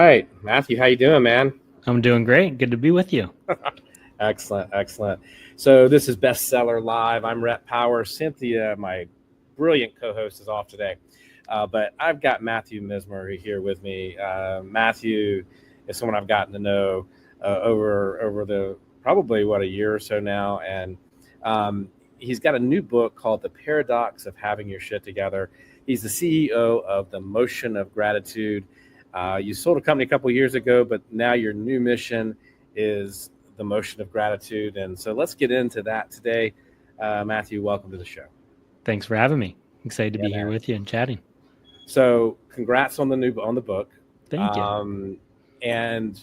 right, Matthew, how you doing, man? I'm doing great. Good to be with you. Excellent, excellent. So this is Bestseller Live. I'm Rhett Power. Cynthia, my brilliant co-host, is off today, but I've got Matthew Missimer here with me. Matthew is someone I've gotten to know over the probably a year or so now, and he's got a new book called The Paradox of Having Your Shit Together. He's the CEO of the Motion of Gratitude. You sold a company a couple of years ago, but now your new mission is the Motion of Gratitude. And so let's get into that today. Matthew, welcome to the show. Thanks for having me. Excited to be here with you and chatting. So congrats on the book. Thank you. And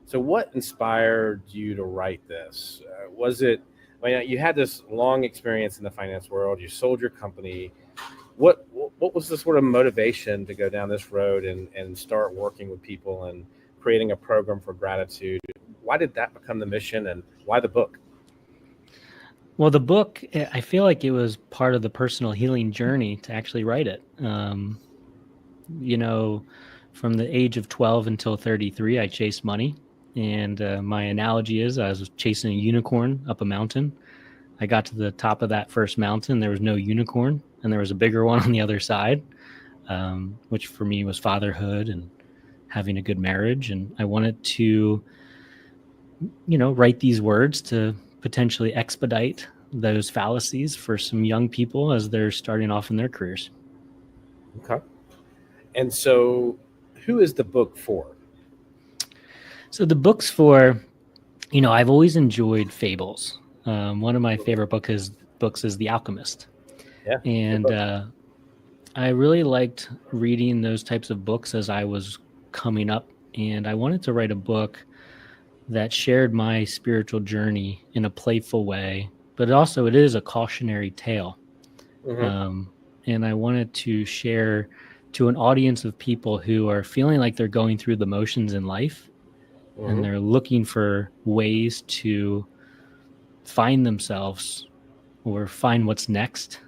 so what inspired you to write this? Was it, you had this long experience in the finance world, you sold your company. What was the sort of motivation to go down this road and start working with people and creating a program for gratitude? Why did that become the mission, and why the book? Well, the book, I feel like it was part of the personal healing journey to actually write it. From the age of 12 until 33, I chased money. And my analogy is I was chasing a unicorn up a mountain. I got to the top of that first mountain. There was no unicorn, and there was a bigger one on the other side, which for me was fatherhood and having a good marriage. And I wanted to, write these words to potentially expedite those fallacies for some young people as they're starting off in their careers. Okay. And so who is the book for? So the book's for, I've always enjoyed fables. One of my favorite books is The Alchemist. Yeah. And I really liked reading those types of books as I was coming up. And I wanted to write a book that shared my spiritual journey in a playful way, but also it is a cautionary tale. Mm-hmm. And I wanted to share to an audience of people who are feeling like they're going through the motions in life, mm-hmm. and they're looking for ways to find themselves or find what's next.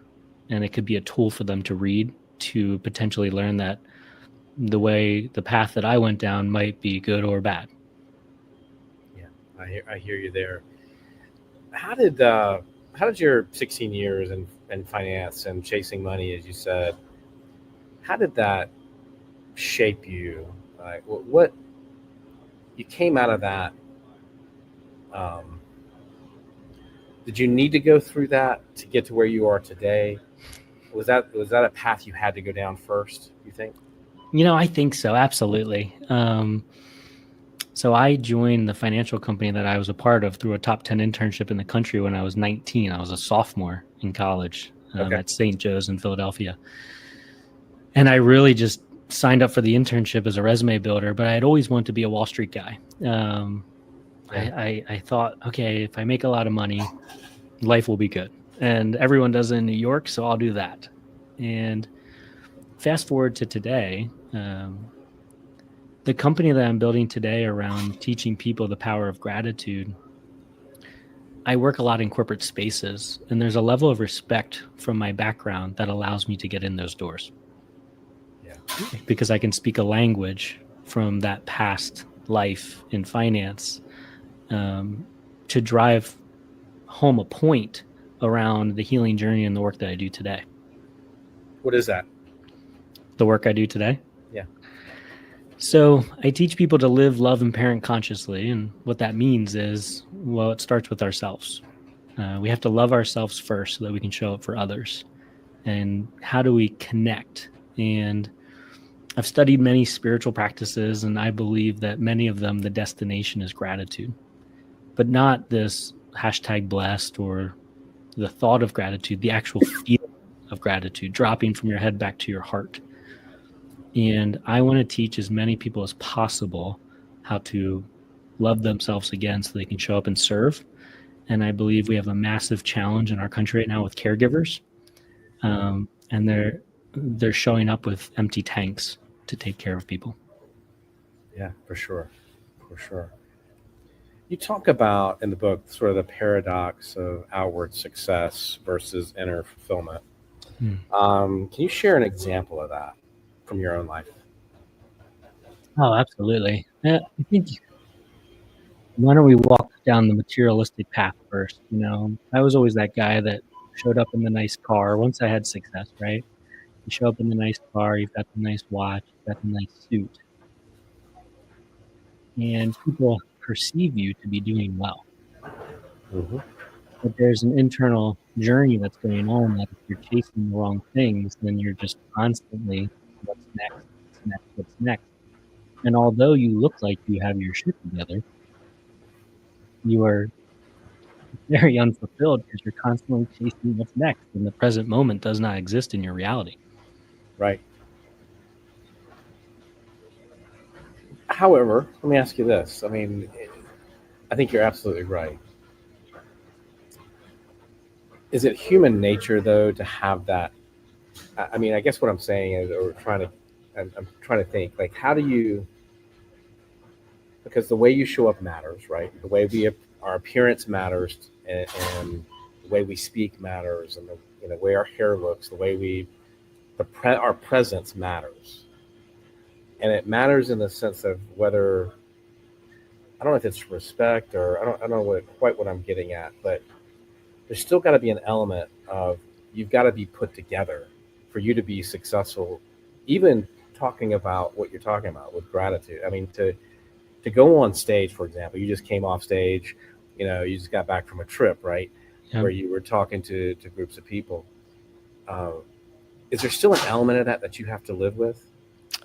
And it could be a tool for them to read to potentially learn that the path that I went down might be good or bad. Yeah, I hear you there. How did your 16 years in finance and chasing money, as you said, how did that shape you? Like what you came out of that? Did you need to go through that to get to where you are today? Was that a path you had to go down first, you think? I think so. Absolutely. So I joined the financial company that I was a part of through a top 10 internship in the country when I was 19. I was a sophomore in college at St. Joe's in Philadelphia. And I really just signed up for the internship as a resume builder, but I had always wanted to be a Wall Street guy. I thought, okay, if I make a lot of money, life will be good. And everyone does it in New York, so I'll do that. And fast forward to today, the company that I'm building today around teaching people the power of gratitude, I work a lot in corporate spaces, and there's a level of respect from my background that allows me to get in those doors. Yeah. Because I can speak a language from that past life in finance to drive home a point around the healing journey and the work that I do today. What is that? The work I do today? Yeah. So I teach people to live, love, and parent consciously. And what that means is, well, it starts with ourselves. We have to love ourselves first so that we can show up for others. And how do we connect? And I've studied many spiritual practices, and I believe that many of them, the destination is gratitude, but not this #blessed or the thought of gratitude, the actual feeling of gratitude dropping from your head back to your heart. And I want to teach as many people as possible how to love themselves again so they can show up and serve. And I believe we have a massive challenge in our country right now with caregivers. And they're showing up with empty tanks to take care of people. Yeah, for sure. For sure. You talk about in the book sort of the paradox of outward success versus inner fulfillment. Can you share an example of that from your own life? Oh, absolutely. I think why don't we walk down the materialistic path first? I was always that guy that showed up in the nice car. Once I had success, right? You show up in the nice car, you've got the nice watch, you've got the nice suit, and people perceive you to be doing well. Mm-hmm. But there's an internal journey that's going on that if you're chasing the wrong things, then you're just constantly, what's next? What's next? What's next? And although you look like you have your shit together, you are very unfulfilled because you're constantly chasing what's next, and the present moment does not exist in your reality. Right. However, let me ask you this. I mean, I think you're absolutely right. Is it human nature though to have that? I mean, I guess what I'm saying is, or I'm trying to think, like, how do you? Because the way you show up matters, right? The way our appearance matters, and the way we speak matters, and the way our hair looks, the way our presence matters, and it matters in the sense of whether, I don't know if it's respect, or I don't know quite what I'm getting at, but there's still got to be an element of, you've got to be put together for you to be successful, even talking about what you're talking about with gratitude. I mean, to go on stage, for example, you just came off stage, you just got back from a trip, right? Yeah. Where you were talking to groups of people. Is there still an element of that you have to live with?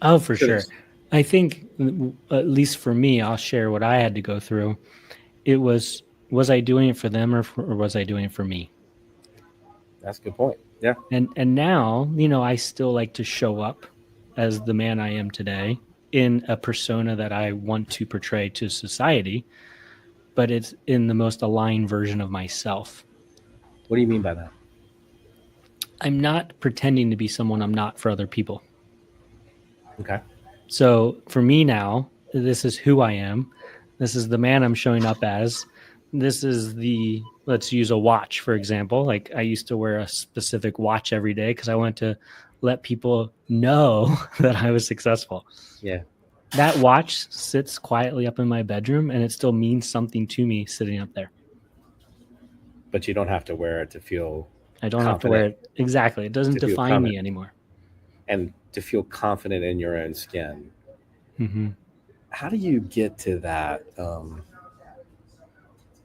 Oh, for sure. I think, at least for me, I'll share what I had to go through. It was I doing it for them, or was I doing it for me? That's a good point. Yeah. And now, I still like to show up as the man I am today in a persona that I want to portray to society, but it's in the most aligned version of myself. What do you mean by that? I'm not pretending to be someone I'm not for other people. Okay. So for me now, this is who I am. This is the man I'm showing up as. This is let's use a watch, for example. Like, I used to wear a specific watch every day because I wanted to let people know that I was successful. Yeah. That watch sits quietly up in my bedroom, and it still means something to me sitting up there. But you don't have to wear it to feel I don't confident. have to wear it. Exactly. It doesn't define me anymore. And to feel confident in your own skin. Mm-hmm. How do you get to that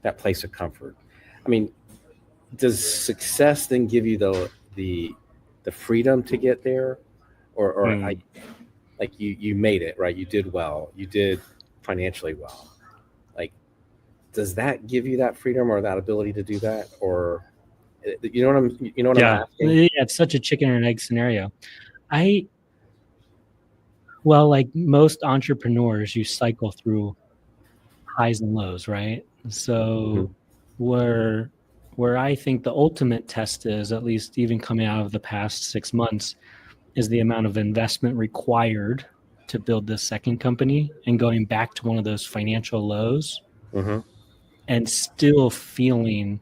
that place of comfort? I mean, does success then give you the freedom to get there, or like you made it, right? You did well. You did financially well. Like, does that give you that freedom or that ability to do that, or you know what I'm asking? Yeah, it's such a chicken and egg scenario. Well, like most entrepreneurs, you cycle through highs and lows, right? So where I think the ultimate test is, at least even coming out of the past 6 months, is the amount of investment required to build this second company, and going back to one of those financial lows and still feeling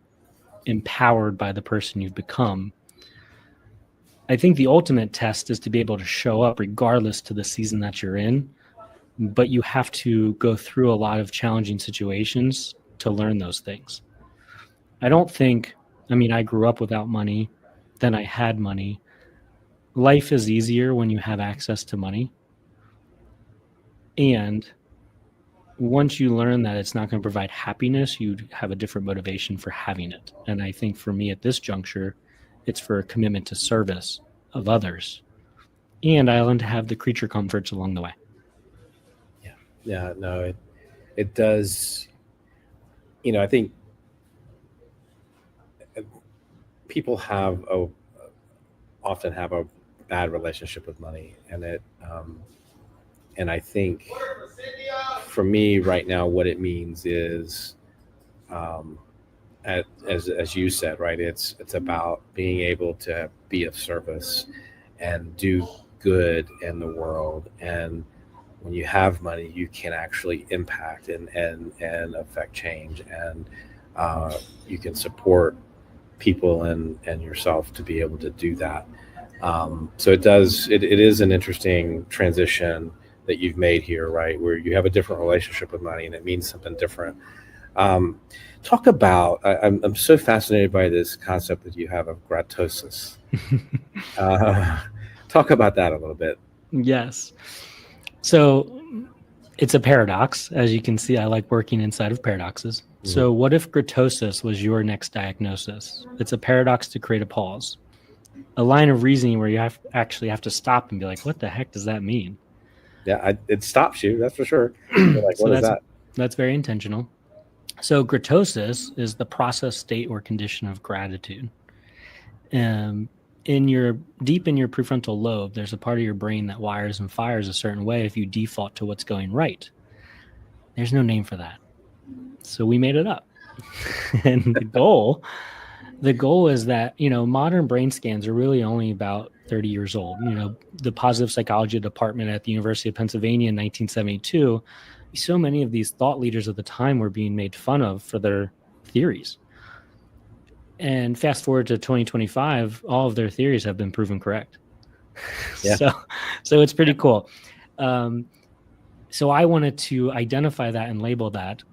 empowered by the person you've become. I think the ultimate test is to be able to show up regardless to the season that you're in, but you have to go through a lot of challenging situations to learn those things. I grew up without money, then I had money. Life is easier when you have access to money. And once you learn that it's not going to provide happiness, you have a different motivation for having it. And I think for me at this juncture, it's for a commitment to service of others. And I learned to have the creature comforts along the way. Yeah, no, it does. I think people often have a bad relationship with money, and I think for me right now, what it means is, as you said, right, it's about being able to be of service and do good in the world. And when you have money, you can actually impact and affect change, and you can support people and yourself to be able to do that. So it is an interesting transition that you've made here, right? Where you have a different relationship with money and it means something different. Talk about, I'm so fascinated by this concept that you have of gratosis. Talk about that a little bit. Yes. So it's a paradox. As you can see, I like working inside of paradoxes. Mm-hmm. So what if gratosis was your next diagnosis? It's a paradox to create a pause, a line of reasoning where you actually have to stop and be like, what the heck does that mean? Yeah, it stops you, that's for sure. You're like, what is that? That's very intentional. So gratosis is the process, state, or condition of gratitude. Deep in your prefrontal lobe, there's a part of your brain that wires and fires a certain way if you default to what's going right. There's no name for that. So we made it up. And the goal is that, modern brain scans are really only about 30 years old. The positive psychology department at the University of Pennsylvania in 1972, so many of these thought leaders at the time were being made fun of for their theories. And fast forward to 2025, all of their theories have been proven correct. Yeah. So it's pretty cool. So I wanted to identify that and label that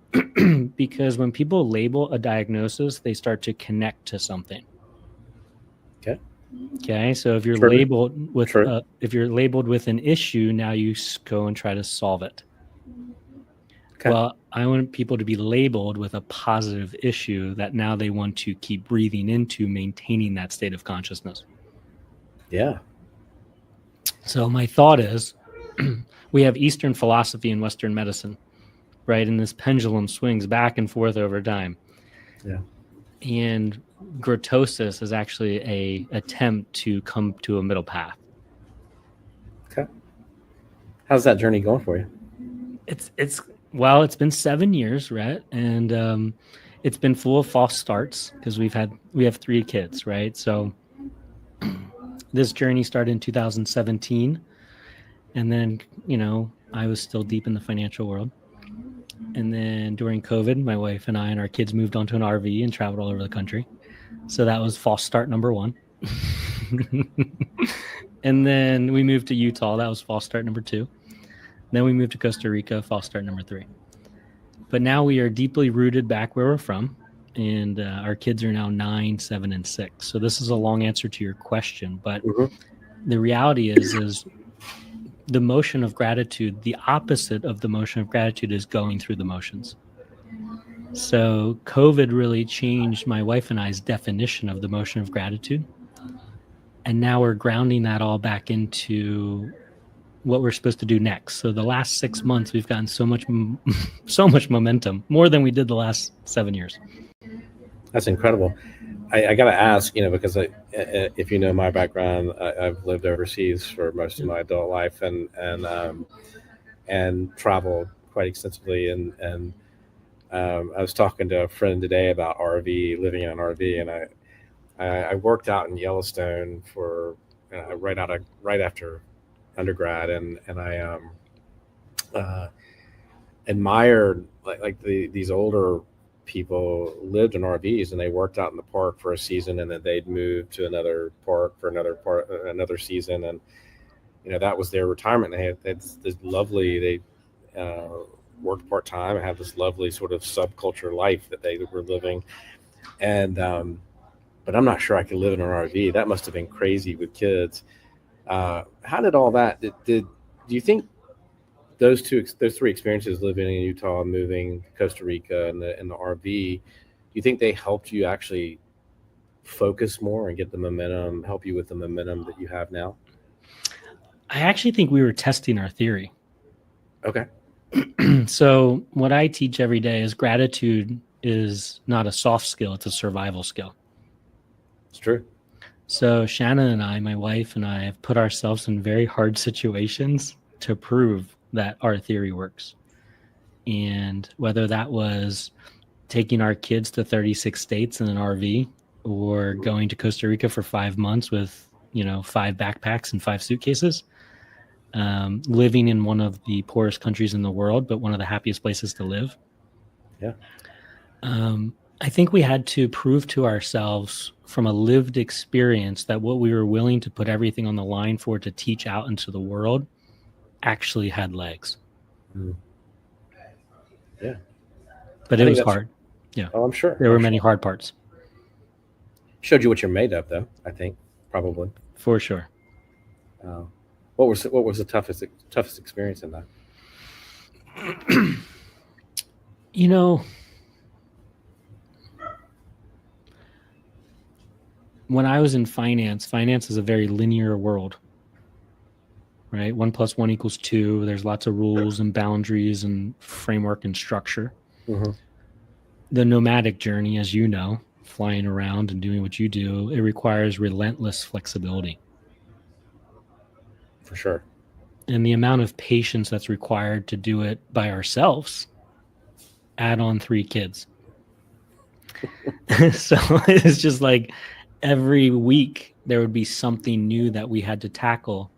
because when people label a diagnosis, they start to connect to something. Okay. So if you're labeled with an issue, now you go and try to solve it. Okay. Well, I want people to be labeled with a positive issue that now they want to keep breathing into, maintaining that state of consciousness. Yeah. So my thought is we have Eastern philosophy and Western medicine, right? And this pendulum swings back and forth over time. Yeah. And gratosis is actually an attempt to come to a middle path. Okay. How's that journey going for you? It's been 7 years, right? And it's been full of false starts because we have 3 kids, right? So this journey started in 2017. And then, I was still deep in the financial world. And then during COVID, my wife and I and our kids moved onto an RV and traveled all over the country. So that was false start number 1. And then we moved to Utah. That was false start number 2. Then we moved to Costa Rica, false start number 3. But now we are deeply rooted back where we're from. And our kids are now 9, 7, and 6. So this is a long answer to your question. But the reality is the motion of gratitude, the opposite of the motion of gratitude is going through the motions. So COVID really changed my wife and I's definition of the motion of gratitude. And now we're grounding that all back into what we're supposed to do next. So the last 6 months, we've gotten so much momentum, more than we did the last 7 years. That's incredible. I got to ask, because if you know my background, I've lived overseas for most of my adult life and traveled quite extensively. And I was talking to a friend today about living in an RV, and I worked out in Yellowstone for right after undergrad, and I admired like these older people lived in RVs and they worked out in the park for a season, and then they'd move to another park for another season, and that was their retirement. They had this lovely, they worked part-time and had this lovely sort of subculture life that they were living, and but I'm not sure I could live in an RV. That must have been crazy with kids. How did all that do you think those 3 experiences, living in Utah, moving to Costa Rica, and the RV, do you think they helped you actually focus more and get the momentum, help you with the momentum that you have now? I actually think we were testing our theory. Okay. So what I teach every day is gratitude is not a soft skill, it's a survival skill. It's true. So Shannon and I, my wife and I, have put ourselves in very hard situations to prove that our theory works. And whether that was taking our kids to 36 states in an RV, or going to Costa Rica for 5 months with 5 backpacks and 5 suitcases, living in one of the poorest countries in the world, but one of the happiest places to live. Yeah. I think we had to prove to ourselves from a lived experience that what we were willing to put everything on the line for to teach out into the world actually had legs. Yeah. But I it think was that's, hard. Yeah. oh, I'm sure. There were I'm many sure. hard parts, Showed you what you're made of, though, I think, probably. for sure. Uh, what was the toughest experience in that? You know, when I was in finance is a very linear world, right? 1 + 1 = 2. There's lots of rules and boundaries and framework and structure. Mm-hmm. The nomadic journey, as you know, flying around and doing what you do, it requires relentless flexibility. For sure. And the amount of patience that's required to do it by ourselves, add on 3 kids. So it's just like every week there would be something new that we had to tackle.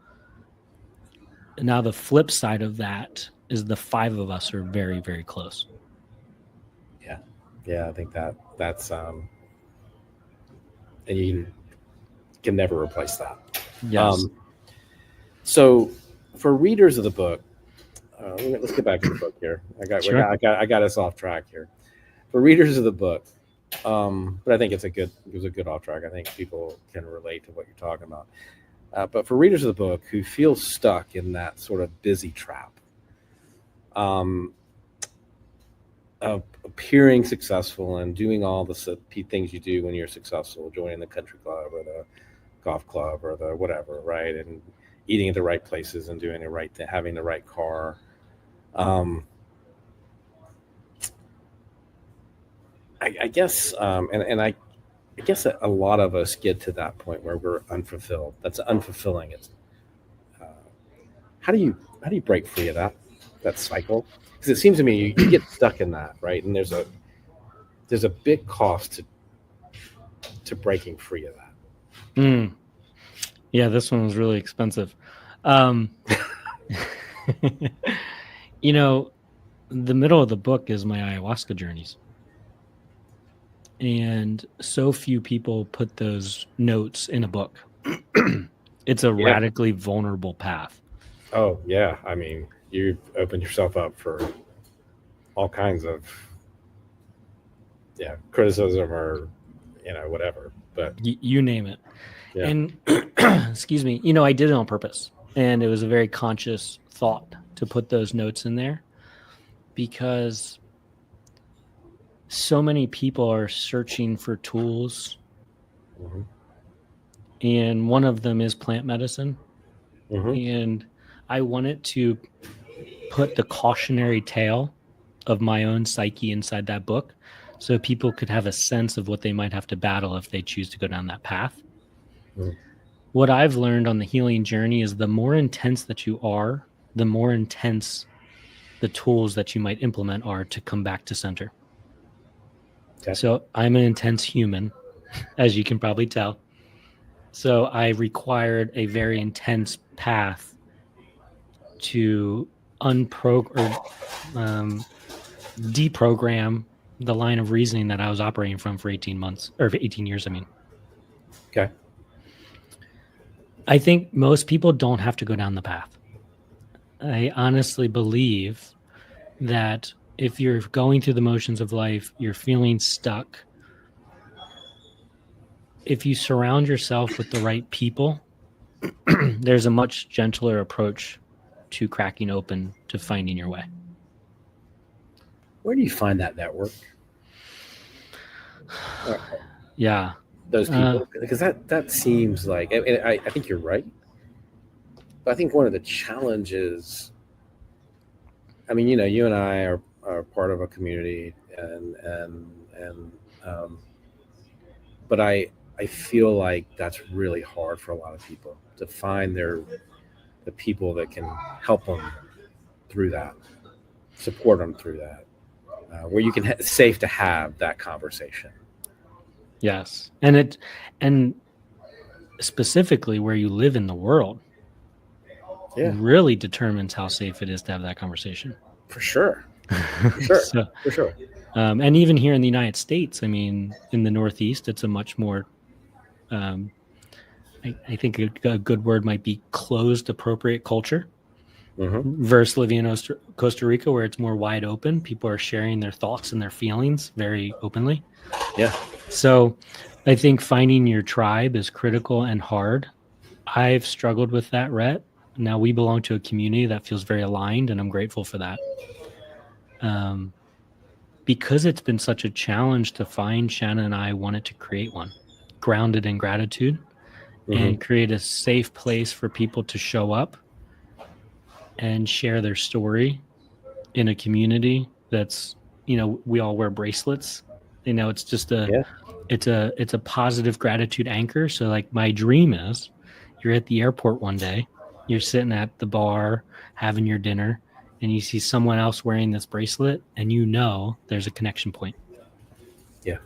And now the flip side of that is the 5 of us are very, very close. Yeah, I think that's and you can never replace that. Yes. So, for readers of the book, let's get back to the book here. Sure. I got us off track here. For readers of the book, but I think it was a good off track. I think people can relate to what you're talking about. But for readers of the book who feel stuck in that sort of busy trap, of appearing successful and doing all the things you do when you're successful, joining the country club or the golf club or the whatever, right? And eating at the right places and doing the right thing, having the right car. I guess, and I guess a lot of us get to that point where we're unfulfilled. That's unfulfilling. It's how do you break free of that cycle? Because it seems to me you get stuck in that, right? And there's a big cost to breaking free of that. Yeah, this one was really expensive. You know, the middle of the book is my ayahuasca journeys. And so few people put those notes in a book. It's a radically vulnerable path. Oh, yeah. I mean, you open yourself up for all kinds of criticism or whatever. But you name it. Yeah. And excuse me, I did it on purpose. And it was a very conscious thought to put those notes in there because so many people are searching for tools. Mm-hmm. And one of them is plant medicine. Mm-hmm. And I wanted to put the cautionary tale of my own psyche inside that book so people could have a sense of what they might have to battle if they choose to go down that path. Mm. What I've learned on the healing journey is the more intense that you are, the more intense the tools that you might implement are to come back to center. Okay. So I'm an intense human, as you can probably tell. So I required a very intense path to deprogram the line of reasoning that I was operating from for 18 months or 18 years. I mean, okay. I think most people don't have to go down the path. I honestly believe that if you're going through the motions of life, you're feeling stuck. If you surround yourself with the right people, there's a much gentler approach to cracking open to finding your way. Where do you find that network? Yeah. Those people, because that seems like, and I think you're right. But I think one of the challenges, I mean, you and I are part of a community, but I feel like that's really hard for a lot of people to find the people that can help them through that, support them through that, where you can it's safe to have that conversation. Yes, and specifically where you live in the world, really determines how safe it is to have that conversation. For sure. For sure. For sure. And even here in the United States, I mean, in the Northeast, it's a much more, I think a good word might be closed, appropriate culture. versus living in Costa Rica, where it's more wide open. People are sharing their thoughts and their feelings very openly. Yeah. So I think finding your tribe is critical and hard. I've struggled with that, Rhett. Now we belong to a community that feels very aligned, and I'm grateful for that. Because it's been such a challenge to find, Shanna and I wanted to create one grounded in gratitude and create a safe place for people to show up and share their story in a community that's, we all wear bracelets. It's just it's a positive gratitude anchor. So like my dream is you're at the airport one day, you're sitting at the bar having your dinner, and you see someone else wearing this bracelet, and there's a connection point. Yeah.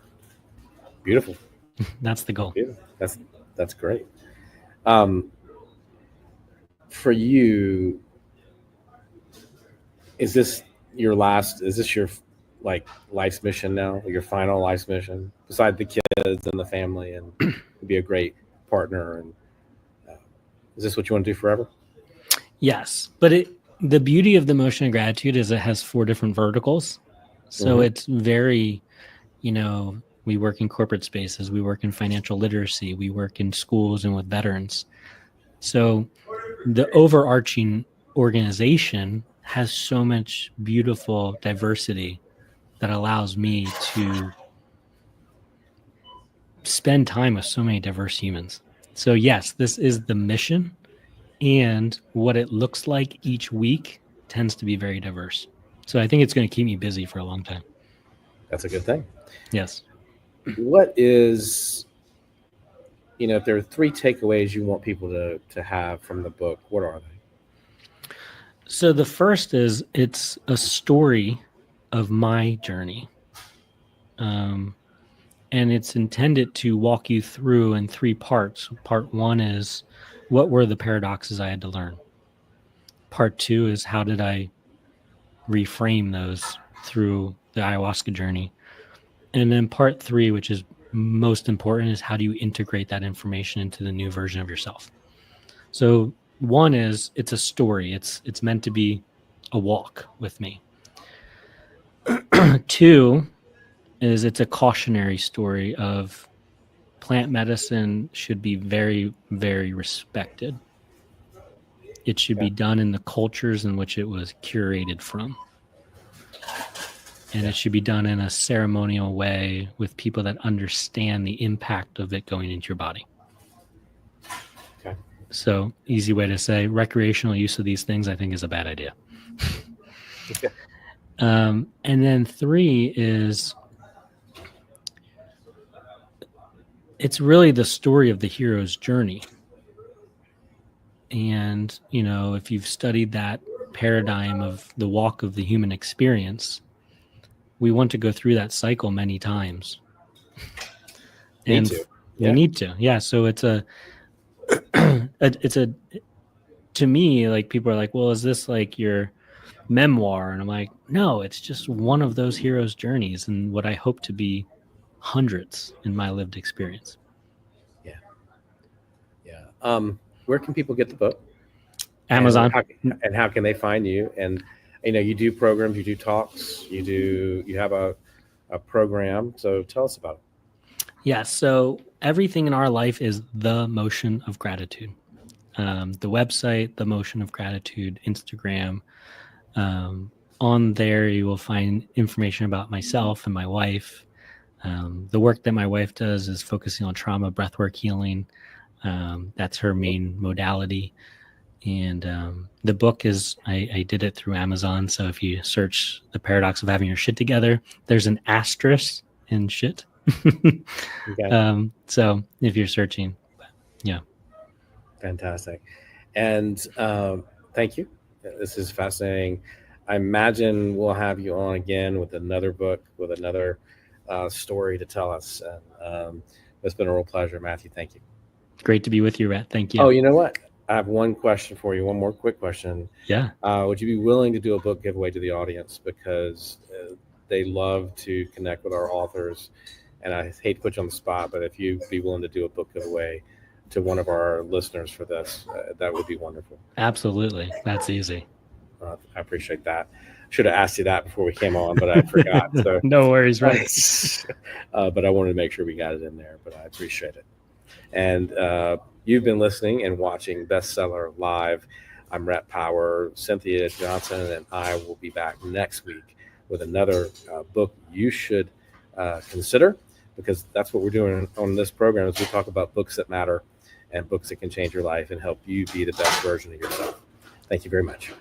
Beautiful. That's the goal. Beautiful. That's great. For you, is this your like life's mission now, your final life's mission, besides the kids and the family and be a great partner? And is this what you want to do forever? Yes. But the beauty of the motion of gratitude is it has 4 different verticals. So it's very, we work in corporate spaces, we work in financial literacy, we work in schools and with veterans. So the overarching organization has so much beautiful diversity that allows me to spend time with so many diverse humans. So yes, this is the mission, and what it looks like each week tends to be very diverse. So I think it's going to keep me busy for a long time. That's a good thing. Yes. What is, if there are 3 takeaways you want people to have from the book, what are they? So the first is it's a story of my journey. And it's intended to walk you through in 3 parts. Part 1 is what were the paradoxes I had to learn. Part 2 is how did I reframe those through the ayahuasca journey. And then part 3, which is most important, is how do you integrate that information into the new version of yourself. So 1 is it's a story. It's meant to be a walk with me. 2 is it's a cautionary story of plant medicine should be very, very respected. It should be done in the cultures in which it was curated from. And it should be done in a ceremonial way with people that understand the impact of it going into your body. Okay. So easy way to say recreational use of these things, I think, is a bad idea. Okay. And then 3 is it's really the story of the hero's journey. And, if you've studied that paradigm of the walk of the human experience, we want to go through that cycle many times. We need to. Yeah. So it's to me, like people are like, well, is this like your memoir? And I'm like, no, it's just one of those heroes' journeys and what I hope to be hundreds in my lived experience. Yeah. Yeah. Where can people get the book? Amazon. And how can they find you? And you do programs, you do talks, you have a program. So tell us about it. Yeah. So everything in our life is the motion of gratitude. The website, the motion of gratitude, Instagram. On there, you will find information about myself and my wife. The work that my wife does is focusing on trauma, breathwork healing. That's her main modality. And the book is, I did it through Amazon. So if you search The Paradox of Having Your Shit Together, there's an asterisk in shit. Okay. So if you're searching, yeah. Fantastic. And thank you. This is fascinating. I imagine we'll have you on again with another book, with another story to tell us. And it's been a real pleasure, Matthew. Thank you. Great to be with you, Rhett. Thank you. Oh, you know what? I have one question for you. One more quick question. Yeah. Would you be willing to do a book giveaway to the audience? Because they love to connect with our authors. And I hate to put you on the spot, but if you'd be willing to do a book giveaway to one of our listeners for this, that would be wonderful. Absolutely. That's easy. I appreciate that. Should have asked you that before we came on, but I forgot. So No worries, right? But I wanted to make sure we got it in there, but I appreciate it. And you've been listening and watching Bestseller Live. I'm Rhett Power. Cynthia Johnson and I will be back next week with another book you should consider, because that's what we're doing on this program is we talk about books that matter and books that can change your life and help you be the best version of yourself. Thank you very much.